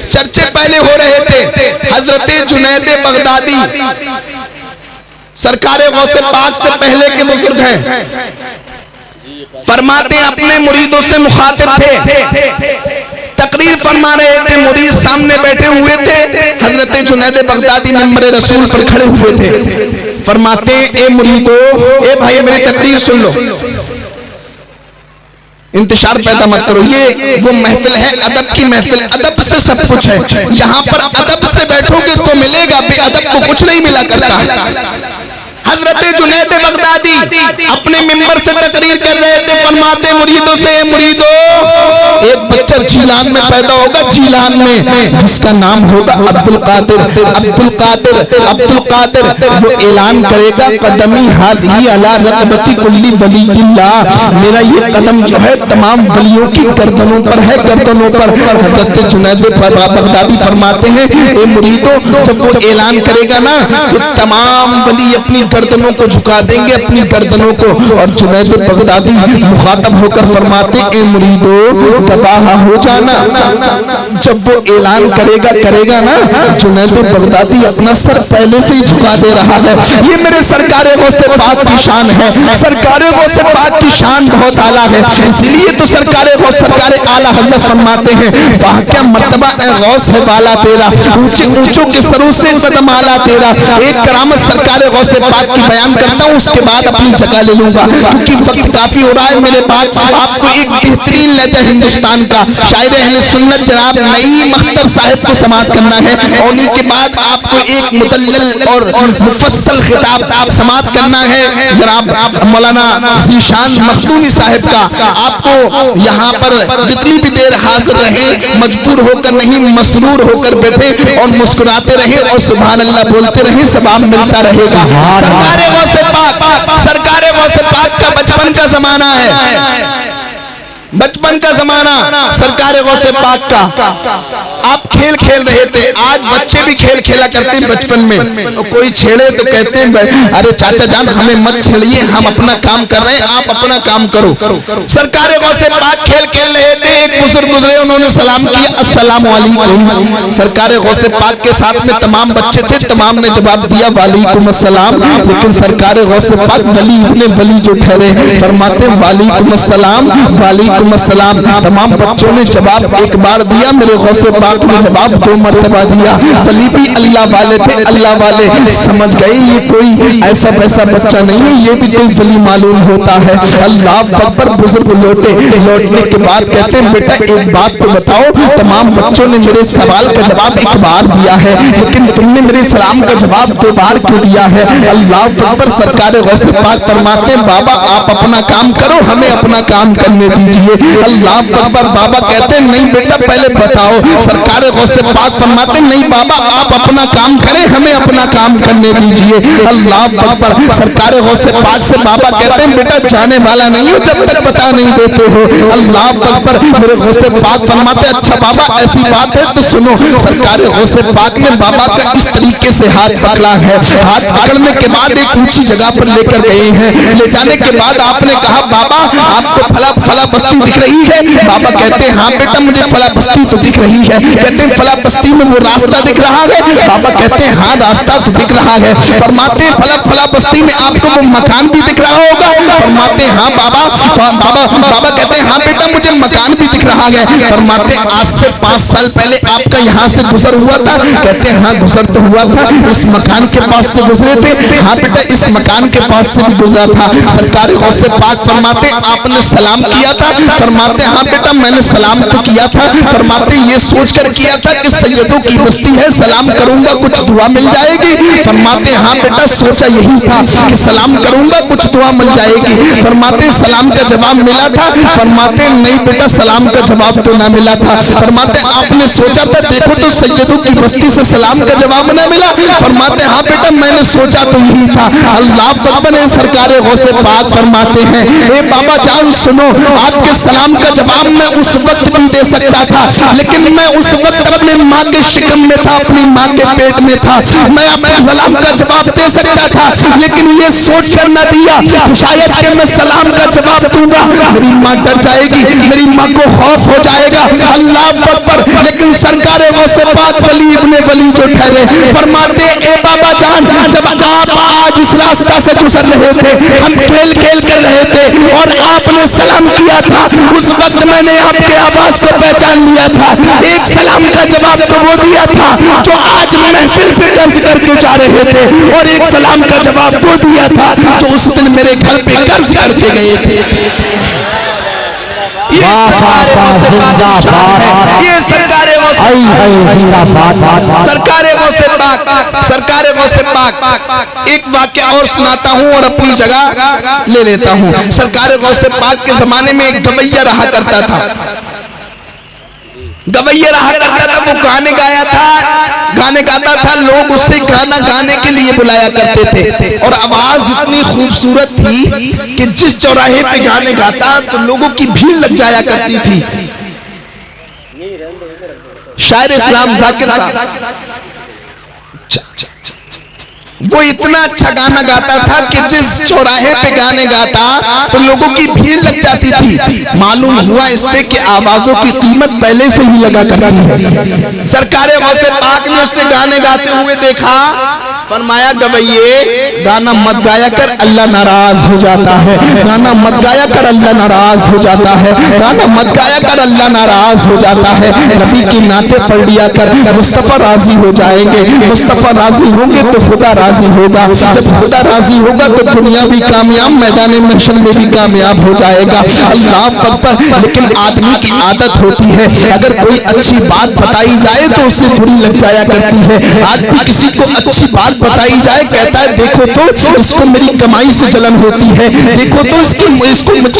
चर्चे पहले हो रहे थे। हजरत जुनैद बगदादी सरकार गौसे पाक से पहले के बुजुर्ग हैं, फरमाते अपने मुरीदों से मुखातिब थे, तकरीर फरमा रहे थे, मुरीद सामने बैठे हुए थे, हजरत जुनैद बगदादी मिंबर रसूल पर खड़े हुए थे। फरमाते ए मुरीदो, ए भाई मेरी तकरीर सुन लो, इंतशार पैदा मत करो, ये वो महफिल है अदब की महफिल, अदब से सब कुछ है। यहाँ पर अदब से बैठोगे तो मिलेगा, बेअदब को कुछ नहीं मिला करता है। हजरत जुनैद बगदादी अपने मिंबर से तकरीर कर रहे थे, फरमाते मुरीदों से, मुरीदो एक बच्चा जीलान में पैदा होगा, जीलान में, जिसका नाम होगा अब्दुल कादिर। अब्दुल कादिर, अब्दुल कादिर वो ऐलान करेगा कदमी हादी अला रकबती कुल्ली वलील्लाह, मेरा ये कदम जो है तमाम वलियों की गर्दनों पर है, गर्दनों पर। हजरत जुनैद बगदादी फरमाते हैं ए मुरीदों, जब वो ऐलान करेगा ना तो तमाम वली अपनी गर्दनों को झुका देंगे, अपनी गर्दनों को। और जुनैद बगदादी मुखातब होकर फरमाते ए मुरीदों गवाह हो जाना, जब वो ऐलान करेगा ना, जुनैद बगदादी अपना सर पहले से ही झुका दे रहा है। ये मेरे सरकारे गौसे पाक की शान है, सरकारे गौसे पाक की शान बहुत आला है। इसीलिए तो सरकारे आला हजरत फरमाते हैं वाह क्या मर्तबा ए गौस है वाला तेरा, ऊंचे ऊंचों के सरों से कदम आला तेरा। एक करामत सरकारे गौसे पाक की बयान करता हूँ, उसके बाद अपनी जगह ले लूंगा क्योंकि वक्त काफी हो रहा है मेरे पास। आपको एक बेहतरीन लहजा हिंदुस्तान का शायर अहले सुन्नत जनाब नईम अख्तर साहब को समाअत करना है, और उन्हीं के बाद आपको एक मुदल्लल और मुफस्सल खिताब समाअत करना है जनाब मौलाना ज़ीशान मखदूमी साहब का। आपको यहाँ पर जितनी भी देर हाजिर रहे मजबूर होकर नहीं, मसरूर होकर बैठे और मुस्कुराते रहे और सुभान अल्लाह बोलते रहे, सवाब मिलता रहेगा। सरकारे गौसे पाक, सरकारे गौसे पाक का बचपन का जमाना है, बचपन का जमाना सरकारे गौसे पाक का। आप खेल खेल रहे थे, आज बच्चे भी खेल खेला करते हैं बचपन में, और कोई छेड़े तो कहते हैं अरे चाचा जान हमें मत छेड़िए, हम अपना काम कर रहे हैं, आप अपना काम करो। सरकारे गौसे पाक खेल खेल रहे थे, एक बुजुर्ग गुजरे, उन्होंने सलाम किया अस्सलाम वालेकुम। सरकारे गौसे पाक के साथ में तमाम बच्चे थे, तमाम ने जवाब दिया वालेकुम अस्सलाम, लेकिन सरकारे गौसे पाक वली इब्ने वली जो ठहरे फरमाते वालेकुम अस्सलाम वालेकुम अस्सलाम। तमाम बच्चों ने जवाब एक बार दिया, मेरे गौसे पाक ने जवाब 2 मरतबा दिया। वली भी अल्लाह वाले थे, अल्लाह वाले समझ गए ये कोई ऐसा वैसा बच्चा नहीं है, ये भी कोई वली मालूम होता है। अल्लाह अकबर। बुजुर्ग लौटे, लौटने के बाद कहते हैं बेटा एक बात तो बताओ, तमाम बच्चों ने मेरे सवाल का जवाब एक बार दिया है, लेकिन तुमने मेरे सलाम का जवाब 2 बार क्यों दिया है? अल्लाह अकबर। सरकार गौसे पाक फरमाते हैं बाबा आप अपना काम करो, हमें अपना काम करने दीजिए। अल्लाह अकबर। बाबा कहते हैं नहीं बेटा पहले बताओ। सरकार गौसे पाक फरमाते नहीं बाबा आप अपना काम करें, हमें अपना काम करने दीजिए। अल्लाह अकबर। सरकार गौसे पाक से बाबा कहते हैं बेटा जाने वाला नहीं हो जब तक बता नहीं देते हो। अल्लाह अकबर। मेरे गौसे पाक फरमाते अच्छा बाबा ऐसी बात है तो सुनो। सरकार गौसे पाक ने बाबा का इस तरीके से हाथ पकड़ा है, हाथ पकड़ने के बाद एक ऊंची जगह पर लेकर गए हैं। ले जाने के बाद आपने कहा बाबा आपको फला फला बस्ती दिख रही है? बाबा कहते हैं हाँ बेटा मुझे फला बस्ती तो दिख रही है। कहते हैं फला बस्ती में वो रास्ता दिख रहा है? बाबा कहते हैं हाँ रास्ता तो दिख रहा है। फरमाते हैं फला फला बस्ती में आपको वो मकान भी दिख रहा होगा? फरमाते हैं हाँ बाबा। बाबा कहते हैं हाँ बेटा मुझे मकान भी दिख रहा है। फरमाते हैं आज से 5 साल पहले आपका यहाँ से गुजर हुआ था? कहते हैं हाँ गुजर तो हुआ था। इस मकान के पास से गुजरे थे? हाँ बेटा इस मकान के पास से भी गुजरा था। सरकार गौसे पाक फरमाते आपने सलाम किया था? फरमाते हाँ बेटा मैंने सलाम तो किया था। फरमाते ये सोचकर किया था कि सैयदों की बस्ती है सलाम करूंगा कुछ दुआ मिल जाएगी? फरमाते हाँ बेटा सोचा यही था कि सलाम करूंगा कुछ दुआ मिल जाएगी। फरमाते सलाम का जवाब मिला था? फरमाते नहीं बेटा सलाम का जवाब तो ना मिला था। फरमाते आपने सोचा था देखो तो सैयदों की बस्ती से सलाम का जवाब ना मिला? फरमाते हाँ बेटा मैंने सोचा तो यही था। अल्लाह अकबर। सरकार गौसे पाक फरमाते हैं ए बाबा जान सुनो, आपके सलाम का जवाब मैं उस वक्त भी दे सकता था, लेकिन मैं उस वक्त अपने माँ के शिकम में था, अपनी माँ के पेट में था। मैं अपने सलाम का जवाब दे सकता था, लेकिन ये सोच कर न दिया शायद कि मैं सलाम का जवाब दूंगा मेरी माँ डर जाएगी, मेरी माँ को खौफ हो जाएगा। अल्लाह अकबर। लेकिन सरकार गौसे पाक वली इब्ने वली जो ठहरे फरमाते ए बाबा जान जब आप आज इस रास्ता से गुजर रहे थे, हम खेल खेल कर रहे थे और आपने सलाम किया था, उस वक्त मैंने आपके आवाज को पहचान लिया था। एक सलाम का जवाब तो वो दिया था जो आज महफिल पे कर्ज करके जा रहे थे, और एक सलाम का जवाब वो दिया था जो उस दिन मेरे घर पे कर्ज करके गए थे। ये सरकारे गौसे पाक की शान है, ये सरकारे गौसे पाक। एक वाकया और सुनाता हूँ और अपनी जगह ले लेता हूँ। सरकारे गौसे पाक के जमाने में एक गवैया रहा करता था। वो गाने गाता था, लोग उससे गाना गाने के लिए बुलाया करते थे और आवाज इतनी खूबसूरत थी कि जिस चौराहे पे गाने गाता तो लोगों की भीड़ लग जाया करती थी। शायर इस्लाम जाकिर साहब, वो इतना अच्छा गाना गाता था कि जिस चौराहे पे गाने गाता तो लोगों की भीड़ लग जाती थी। मालूम हुआ इससे कि आवाजों की कीमत पहले से ही लगा करती है। सरकारे गौसे पाक ने उससे गाने गाते हुए देखा, फरमाया गवैये गाना मत गाया कर, अल्लाह नाराज हो जाता है। गाना मत गाया कर, अल्लाह नाराज हो जाता है। गाना मत गाया कर, अल्लाह नाराज हो जाता है। नबी की नाते पढ़ लिया कर, मुस्तफा राजी हो जाएंगे। मुस्तफा राजी होंगे तो खुदा राजी होगा। जब खुदा राजी होगा तो दुनिया भी कामयाब, मैदान महशर में भी कामयाब हो जाएगा। अल्लाह अकबर। लेकिन आदमी की आदत होती है, अगर कोई अच्छी बात बताई जाए तो उसे बुरी लग जाया करती है। आदमी किसी को अच्छी बात बताई जाए, कहता है देखो तो इसको मेरी कमाई से जलन होती है, देखो तो इसको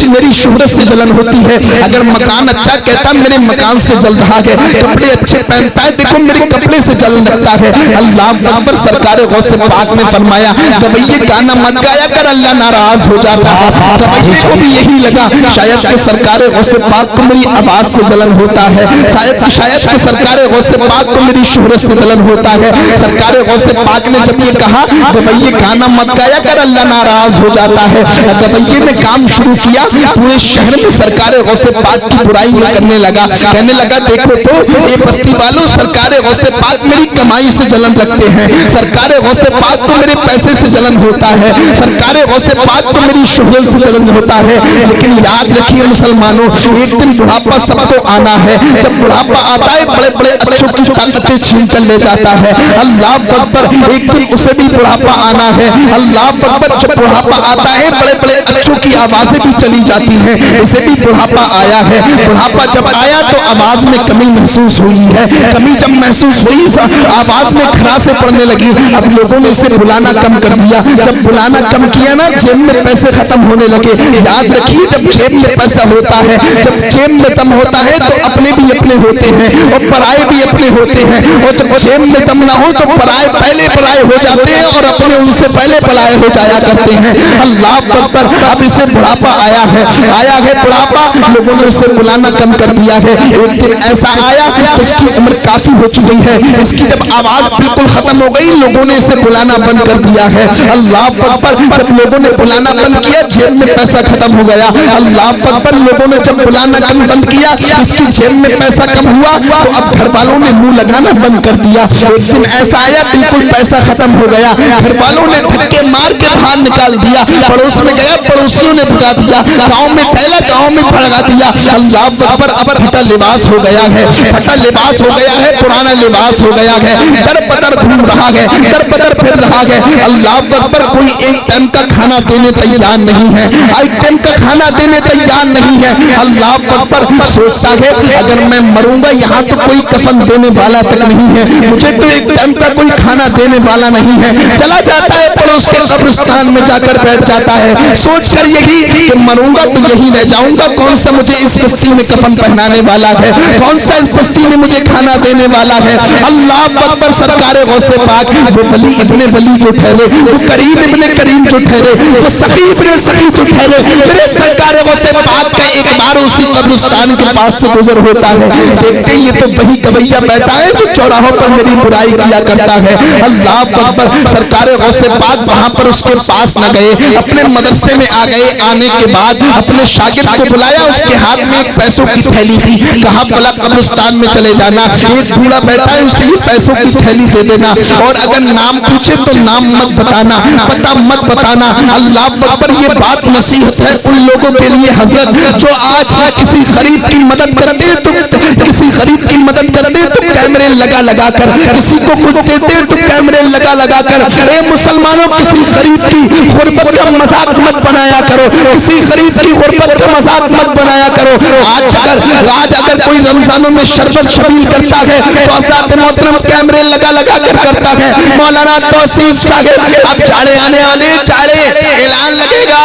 मेरी शोहरत से जलन होती है। अगर मकान अच्छा, कहता मेरे मकान से जल रहा है। कपड़े अच्छे पहनता है, देखो मेरे कपड़े से जलन लगता है। अल्लाह अकबर। सरकारे गौसे पाक ने फरमाया गवैये गाना मत गाया कर, अल्लाह नाराज हो जाता है। गवैये को भी यही लगा, शायद कि सरकारे गौसे पाक को मेरी आवाज से जलन होता है, शायद कि सरकारे गौसे पाक को मेरी शोहरत से जलन होता है। सरकारे गौसे पाक ने जब ये कहा गवैये गाना मत गाया कर, अल्लाह नाराज हो जाता है, गवैये ने काम शुरू किया, पूरे शहर में सरकारे गौसे पाक की बुराई करने लगा। कहने लगा देखो तो ये बस्ती वालों, सरकारे गौसे पाक मेरी कमाई से जलन रखते हैं, सरकारे गौसे पाक को मेरे पैसे से जलन होता है, सरकारे गौसे पाक को मेरी शोहरत से जलन होता है। लेकिन याद रखिए मुसलमानों, एक दिन बुढ़ापा सबको आना है। जब बुढ़ापा आता है बड़े बड़े अच्छों की ताकतें छीन कर ले जाता है। अल्लाह अकबर। एक दिन उसे भी बुढ़ापा आना है। अल्लाह अकबर। जब बुढ़ापा आता है बड़े बड़े अच्छों की आवाजें भी चली जाती हैं, इसे भी बुढ़ापा आया है। बुढ़ापा जब आया तो आवाज में कमी महसूस हुई है। कमी जब महसूस हुई, आवाज में खराशें पड़ने लगी। अब लोगों ने इसे बुलाना कम कर दिया। जब बुलाना कम किया ना, जेब में पैसे खत्म होने लगे। याद रखिए, जब जेब में पैसा होता है, जब जेब में दम होता है तो अपने भी अपने होते हैं और पराए भी अपने होते हैं। और जब जेब में दम ना हो तो पराए पहले पराए हो जाते हैं और अपने उनसे पहले पलाए हो जाया करते हैं। अल्लाह अकबर। अब इसे बुढ़ापा आया है बुढ़ापा, लोगों ने इसे बुलाना कम कर दिया है। एक दिन ऐसा आया तो इसकी उम्र काफी हो चुकी है, इसकी जब आवाज बिल्कुल खत्म हो गई, लोगों ने इसे बुलाना बंद कर दिया है। अल्लाह अकबर। जब लोगों ने बुलाना बंद किया, जेब में पैसा खत्म हो गया। अल्लाह अकबर। लोगों ने जब बुलाना कम बंद किया, इसकी जेब में पैसा कम हुआ तो अब घर वालों ने मुंह लगाना बंद कर दिया। एक दिन ऐसा आया, बिल्कुल पैसा खत्म हो गया, घर वालों ने धक्के मार के बाहर निकाल दिया। पड़ोस में गया, पड़ोसियों ने भगा दिया। गांव में फैला, गांव में भगा दिया। अल्लाह अकबर। अब फटा लिबास हो गया है, फटा लिबास हो गया है, पुराना लिबास हो गया है, दर बदर घूम रहा है, दर बदर फिर रहा है। अल्लाह अकबर। कोई एक टाइम का खाना देने तैयार नहीं है, एक टाइम का खाना देने तैयार नहीं है। अल्लाह अकबर। सोचता है अगर मैं मरूंगा यहाँ तो कोई कफन देने वाला तक नहीं है, मुझे तो एक टाइम का कोई खाना देने वाला नहीं है। चला जाता है पड़ोस के कब्रिस्तान में जाकर बैठ जाता है, सोचकर यही कि मरूंगा तो यही रह जाऊंगा, कौन सा मुझे इस बस्ती में कफन पहनाने वाला है, कौन सा इस बस्ती में मुझे खाना देने वाला है। अल्लाह अकबर। सरकारे गौसे पाक, वो वली इब्ने वली जो ठहरे, वो करीम इब्ने करीम जो ठहरे, वो सखी इब्ने सखी जो ठहरे, मेरे सरकारे गौसे पाक का एक बार उसी कब्रिस्तान के पास से गुजर होता है। देखते ये तो वही गवैया बैठा है जो चौराहों पर मेरी बुराई किया करता है। अल्लाह अकबर। सरकारे गौसे पाक वहां पर उसके पास न गए, अपने मदरसे में आ गए। आने के बाद अपने शागिर्द को बुलाया, उसके हाथ में एक पैसों की थैली थी। कहा भला कब्रिस्तान में चले जाना, एक बूढ़ा बैठा है, उसे ये पैसों की थैली दे देना और अगर नाम पूछे तो नाम मत बताना, पता मत बताना। अल्लाह अकबर। ये बात नसीहत है उन लोगों के लिए हजरत जो आज किसी गरीब की मदद करते हैं, तो किसी गरीब की मदद करते तो कैमरे लगा कर, किसी को कुछ देते तो कैमरे लगा कर। ए मुसलमानों किसी गरीब की गुर्बत का मजाक मत बनाया करो, किसी गरीब की गुर्बत का मजाक मत बनाया करो। आज अगर कोई रमजानों में शरबत शबील करता है तो हज़रत मोहतरम कैमरे लगा कर करता है। मौलाना तौसीफ साहब अब चाड़े आने वाले, चाड़े ऐलान लगेगा,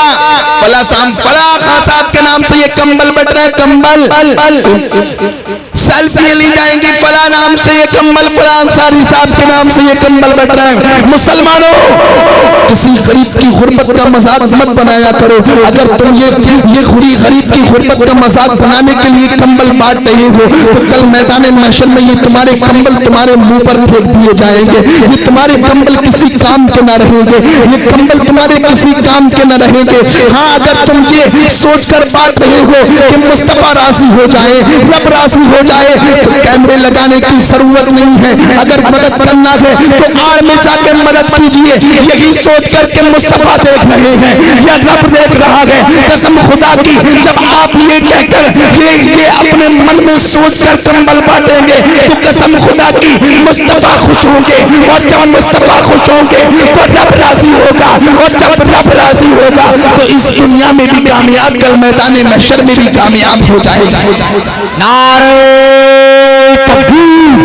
फला खान साहब के नाम से ये कंबल बट रहा है, कंबल सेल्फी ली जाएंगी, फला नाम से ये कंबल, फला अंसारी साहब के नाम से ये कंबल बट रहा है। मुसलमानों, किसी गरीब की गुर्बत का मजाक मत बनाया करो। अगर तुम ये गरीब की गुर्बत का मजाक बनाने के लिए कंबल बांट रहे हो तो कल मैदान महशर में ये तुम्हारे कंबल तुम्हारे मुंह पर फेंक दिए जाएंगे। ये तुम्हारे कंबल किसी काम के ना रहेंगे, ये कंबल तुम्हारे किसी काम के ना रहेंगे। हाँ, अगर तुम ये सोचकर बांट रहे हो कि मुस्तफा राजी हो जाए, रब राजी हो जाए, तो कैमरे लगाने की जरूरत नहीं है। अगर मदद करना है तो आड़ में जाकर मदद कीजिए, यही सोच कर के मुस्तफा देख रहे हैं या रब देख रहा है। कसम खुदा की, जब आप ये कहकर ये अपने मन में सोच कर कंबल बांटेंगे तो कसम खुदा की मुस्तफा खुश होंगे, और जब मुस्तफा खुश होंगे तो रब राजी होगा, और जब रब राजी होगा तो इस दुनिया में भी कामयाब, कल मैदान महशर में भी कामयाब हो जाएगा। नारे तकबीर।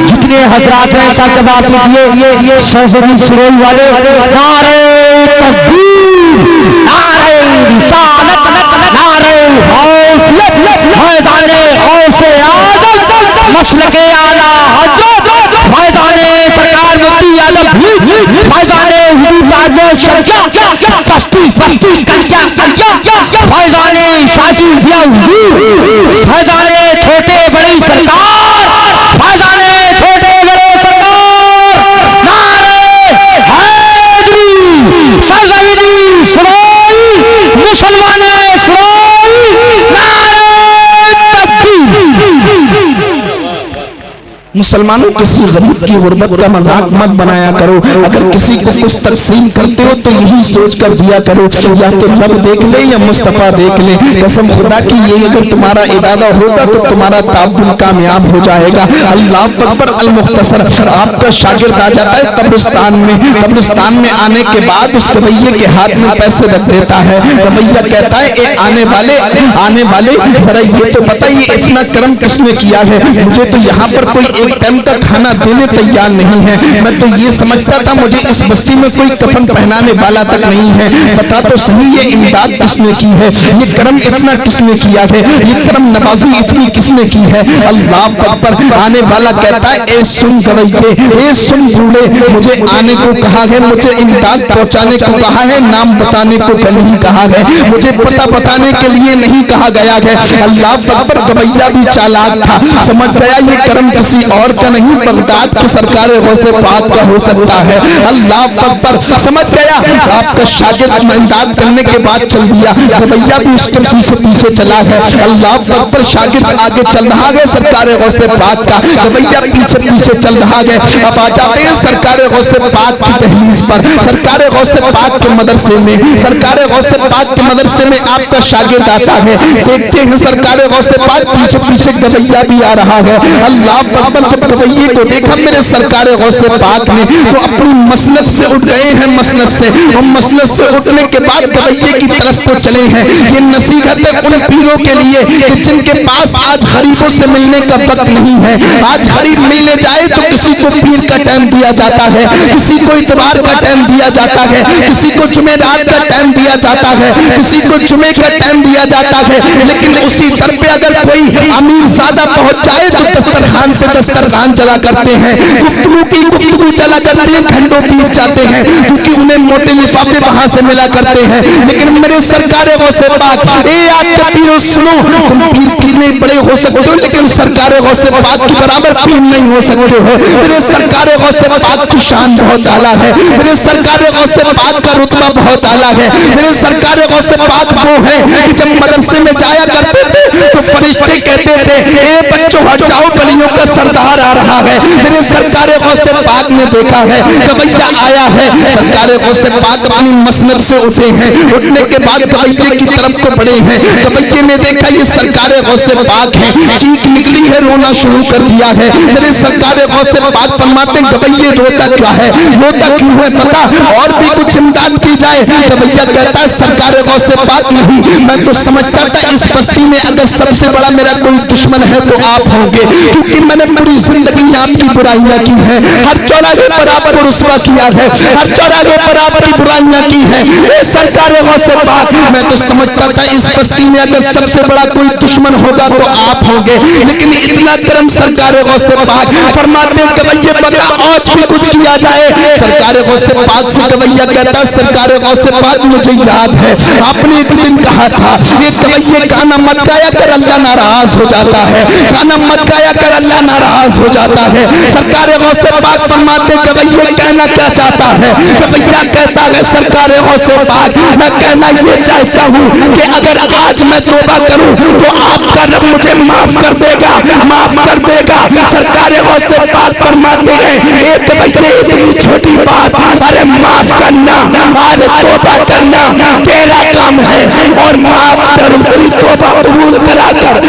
जितने हजरात हैं सब जवाब दीजिए, सरसरी सिरोही वाले, नारे तकबीर, नारे रिसालत, नारे हौसलत, मैदाने हौसे आदम, मसलके आला हजरत, मैदाने सरकार मुफ्ती आलम, मैदाने हुजूर ताज शर्किया, कश्ती कंजा, मैदाने शादी मैदाने छोटे बड़ी सरकार, मैदाने छोटे बड़े सरकार, नारे हैदरी, सरजमीनी सुराई, मुसलमाने सुराई, नारे तकबीर। मुसलमानों, किसी गरीब की गुर्बत का मजाक मत बनाया करो। अगर किसी को कुछ तकसीम करते हो तो यही सोच कर दिया करो, या तो रब देख ले या मुस्तफा देख ले। कसम खुदा की, ये अगर तुम्हारा इरादा होगा तो तुम्हारा ताउन कामयाब हो जाएगा। अल्लाह अकबर। अल मुख्तसर, आपका शागिर्द आ जाता है कब्रिस्तान में आने के बाद उस रवैये के हाथ में पैसे रख देता है। रवैया कहता है, ए आने वाले जरा ये तो बताइए इतना कर्म किसने किया है? मुझे तो यहाँ पर कोई एक टाइम का खाना देने तैयार नहीं है। मैं तो ये समझता था मुझे इस बस्ती में कोई कफन पहनाने वाला तक नहीं है। बता तो सही, ये इमदाद किसने की है? ये करम इतना किसने किया है? ये करम नवाजी इतनी किसने की है? अल्लाह अकबर। आने वाला कहता है, ए सुन गवैये, ए सुन बूढ़े, मुझे आने को कहा है, मुझे इमदाद पहुंचाने को कहा है, नाम बताने को नहीं कहा है, मुझे पता बताने के लिए नहीं कहा गया है। अल्लाह अकबर। गवैया भी चालाक था, समझ गया ये करम किसी और का नहीं, बगदाद की सरकार गौसे पाक का हो सकता है। अल्लाह अकबर। समझ गया, आपका शागिर्द इमदाद करने के बाद चल दिया, रवैया भी उसके पीछे चला है। अल्लाह अकबर। शागिर्द आगे चल रहा है सरकार गौसे पाक का, रवैया पीछे चल रहा है। अब आ जाते हैं सरकार गौसे पाक की दहलीज पर। सरकार गौसे पाक के मदरसे में, सरकार गौसे पाक के मदरसे में आपका शागिर्द आता है। देखते हैं सरकार गौसे पाक पीछे रवैया भी आ रहा है। अल्लाह अकबर। जब रवैये को देखा मेरे सरकार गौसे पाक ने तो अपनी मसनद से उठ गए हैं, मसनद से, और मसनद से उठने के बाद रवैये की तरफ को चले हैं। ये नसीहत है उन पीरों के लिए कि जिनके पास आज गरीबों से मिलने का वक्त नहीं है। आज गरीब मिलने जाए तो किसी को पीर का टाइम दिया जाता है, किसी को इतवार का टाइम दिया जाता है, किसी को जुमेरात का टाइम दिया जाता है, किसी को जुमे का टाइम दिया जाता है। लेकिन उसी दर पे अगर कोई अमीर ज़्यादा पहुंच जाए तो दस्तरखान पे दस्तरखान चला करते हैं, गुफ्तगू चला करते हैं, घंटों बीत जाते हैं, क्योंकि उन्हें मोटे लिफाफे वहां से मिला करते हैं। लेकिन मेरे सरकार गौसे पाक, ए आपके पीरों सुनो, तुम पीर कितने बड़े हो सकते हो लेकिन सरकार गौसे पाक की बराबर पीर नहीं हो सकते हो। मेरे सरकार गौसे पाक की शान बहुत आला है, मेरे सरकार गौसे पाक का रुतबा बहुत आला है। मेरे सरकार गौसे पाक वो है कि जब मदरसे में जाया करते थे तो फरिश्ते कहते थे ए बच्चों हट जाओ, बलियों का सरदार आ रहा है। मेरे सरकार गौसे पाक ने देखा है गवैया आया है, सरकार गौसे पाक अपनी मसनद से उठे हैं। उठने के बाद गवैये की तरफ को बढ़े हैं। गवैये ने देखा ये सरकार गौसे पाक है, चीख निकली है, रोना शुरू कर दिया है। मेरे सरकार गौसे पाक फरमाते गवैये रोता क्या है, रोता क्यों है पता, और भी कुछ इमदाद की जाए। गवैया कहता है सरकार गौसे पाक नहीं, मैं तो समझता था इस बस्ती में अगर सबसे बड़ा मेरा कोई दुश्मन है तो आप होंगे, क्योंकि मैंने पूरी जिंदगी आपकी बुराइयां की है, हर चौराहे पर आपको रुस्वा किया है, हर चौराहे पर आपकी बुराइयां की है। ए सरकार गौसे पाक, मैं तो समझता था इस बस्ती में अगर सबसे बड़ा कोई दुश्मन होगा तो आप होंगे, लेकिन इतना करम सरकार गौसे पाक फरमाते गवैये बता आज भी कुछ किया जाए। सरकार गौसे पाक से गवैया कहता सरकार गौसे पाक मुझे याद है आपने एक दिन कहा था ये गवैये गाना मत गाया कर अल्लाह नाराज हो जाता है, गाना मत गाया कर अल्लाह नाराज हो जाता है। सरकार गौसे पाक फरमाते गवैये कहना क्या चाहता है, गवैया कहता है सरकार गौसे पाक मैं कहना ये चाहता हूँ कि अगर आज मैं तौबा करूँ तो आपका रब मुझे माफ कर देगा, माफ कर देगा। सरकार गौसे पाक फरमाते हैं एक गवैये इतनी छोटी बात, अरे माफ करना, अरे तौबा करना तेरा काम है, और माफ कर तेरी तौबा कबूल करा कर